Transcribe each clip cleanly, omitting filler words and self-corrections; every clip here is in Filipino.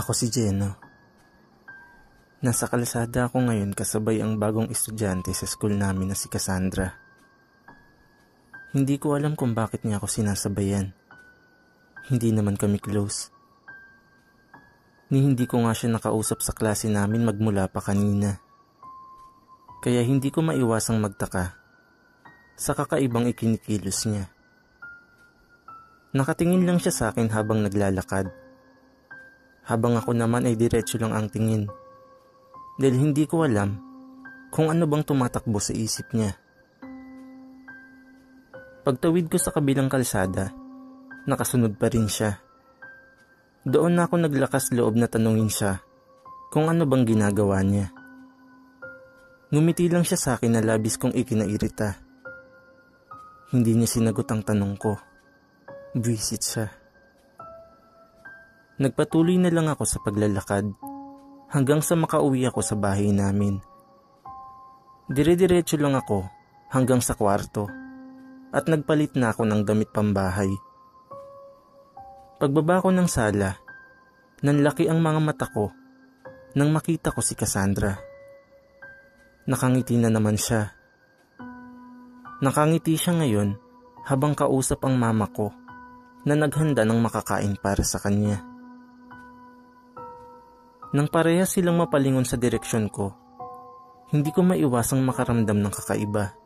Ako si Jeno. Nasa kalsada ako ngayon kasabay ang bagong estudyante sa school namin na si Cassandra. Hindi ko alam kung bakit niya ako sinasabayan. Hindi naman kami close. Hindi ko nga siya nakausap sa klase namin magmula pa kanina. Kaya hindi ko maiwasang magtaka sa kakaibang ikinikilos niya. Nakatingin lang siya sa akin habang naglalakad. Habang ako naman ay diretso lang ang tingin. Dahil hindi ko alam kung ano bang tumatakbo sa isip niya. Pagtawid ko sa kabilang kalsada, nakasunod pa rin siya. Doon na ako naglakas loob na tanungin siya kung ano bang ginagawa niya. Ngumiti lang siya sa akin na labis kong ikinairita. Hindi niya sinagot ang tanong ko. Buwisit siya. Nagpatuloy na lang ako sa paglalakad hanggang sa makauwi ako sa bahay namin. Dire-diretso lang ako hanggang sa kwarto at nagpalit na ako ng damit pambahay. Pagbaba ko ng sala, nanlaki ang mga mata ko nang makita ko si Cassandra. Nakangiti na naman siya. Nakangiti siya ngayon habang kausap ang mama ko na naghanda ng makakain para sa kanya. Nang parehas silang mapalingon sa direksyon ko, hindi ko maiwasang makaramdam ng kakaiba.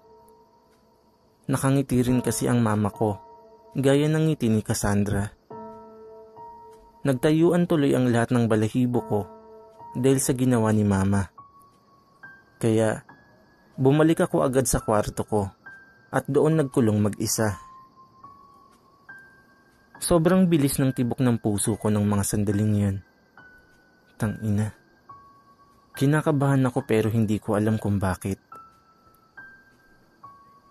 Nakangiti rin kasi ang mama ko, gaya ng ngiti ni Cassandra. Nagtayuan tuloy ang lahat ng balahibo ko dahil sa ginawa ni mama. Kaya bumalik ako agad sa kwarto ko at doon nagkulong mag-isa. Sobrang bilis ng tibok ng puso ko ng mga sandaling yun. Tangina. Kinakabahan ako pero hindi ko alam kung bakit.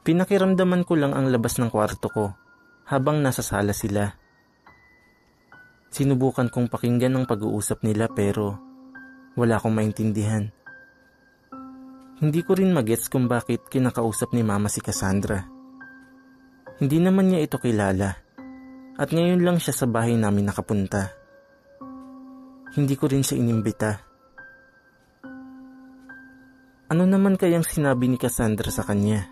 Pinakiramdaman ko lang ang labas ng kwarto ko habang nasa sala sila. Sinubukan kong pakinggan ang pag-uusap nila pero wala akong maintindihan. Hindi ko rin magets kung bakit kinakausap ni mama si Cassandra. Hindi naman niya ito kilala at ngayon lang siya sa bahay namin nakapunta. Hindi ko rin siya inimbita. Ano naman kayang sinabi ni Cassandra sa kanya?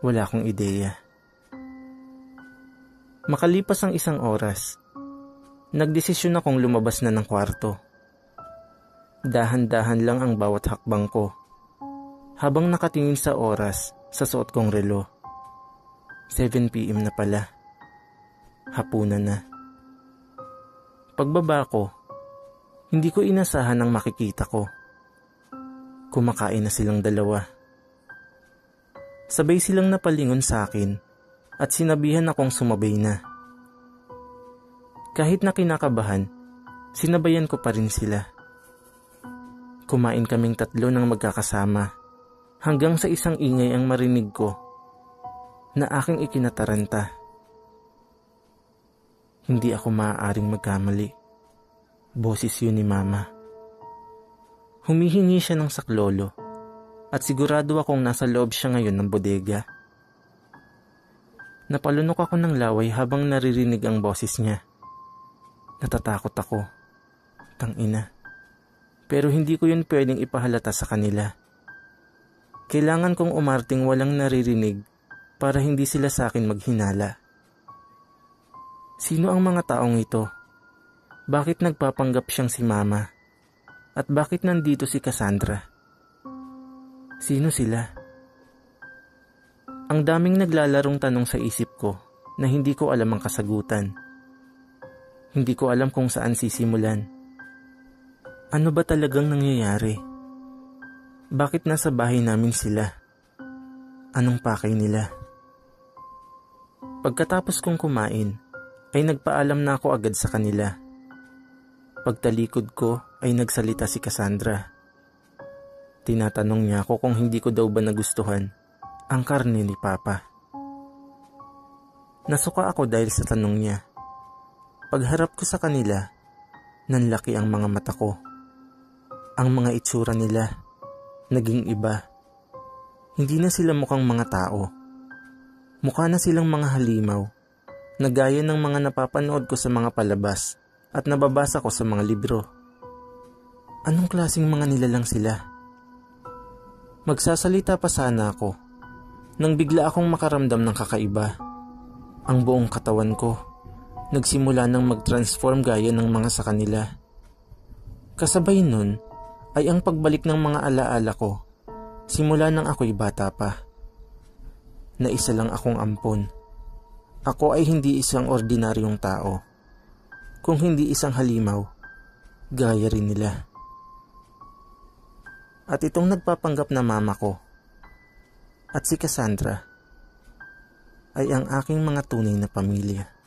Wala akong ideya. Makalipas ang isang oras, nagdesisyon akong lumabas na ng kwarto. Dahan-dahan lang ang bawat hakbang ko, habang nakatingin sa oras sa suot kong relo. 7 PM na pala. Hapunan na. Pagbaba ko, hindi ko inasahan ang makikita ko. Kumakain na silang dalawa. Sabay silang napalingon sa akin at sinabihan akong sumabay na. Kahit na kinakabahan, sinabayan ko pa rin sila. Kumain kaming tatlo ng magkakasama hanggang sa isang ingay ang marinig ko na aking ikinataranta. Hindi ako maaaring magkamali. Boses yun ni mama. Humihingi siya ng saklolo at sigurado akong nasa loob siya ngayon ng bodega. Napalunok ako ng laway habang naririnig ang boses niya. Natatakot ako. Tangina. Pero hindi ko yun pwedeng ipahalata sa kanila. Kailangan kong umarting walang naririnig para hindi sila sa akin maghinala. Sino ang mga taong ito? Bakit nagpapanggap siyang si mama? At bakit nandito si Cassandra? Sino sila? Ang daming naglalarong tanong sa isip ko na hindi ko alam ang kasagutan. Hindi ko alam kung saan sisimulan. Ano ba talagang nangyayari? Bakit nasa bahay namin sila? Anong pakay nila? Pagkatapos kong kumain, ay nagpaalam na ako agad sa kanila. Pagtalikod ko ay nagsalita si Cassandra. Tinatanong niya ako kung hindi ko daw ba nagustuhan ang karne ni Papa. Nasuka ako dahil sa tanong niya. Pagharap ko sa kanila, nanlaki ang mga mata ko. Ang mga itsura nila, naging iba. Hindi na sila mukhang mga tao. Mukha na silang mga halimaw, na gaya ng mga napapanood ko sa mga palabas at nababasa ko sa mga libro. Anong klaseng mga nilalang sila? Magsasalita pa sana ako nang bigla akong makaramdam ng kakaiba. Ang buong katawan ko nagsimula nang mag-transform gaya ng mga sa kanila. Kasabay nun ay ang pagbalik ng mga alaala ko simula nang ako'y bata pa. Na isa lang akong ampon. Ako ay hindi isang ordinaryong tao. Kung hindi isang halimaw, gaya rin nila. At itong nagpapanggap na mama ko at si Cassandra ay ang aking mga tunay na pamilya.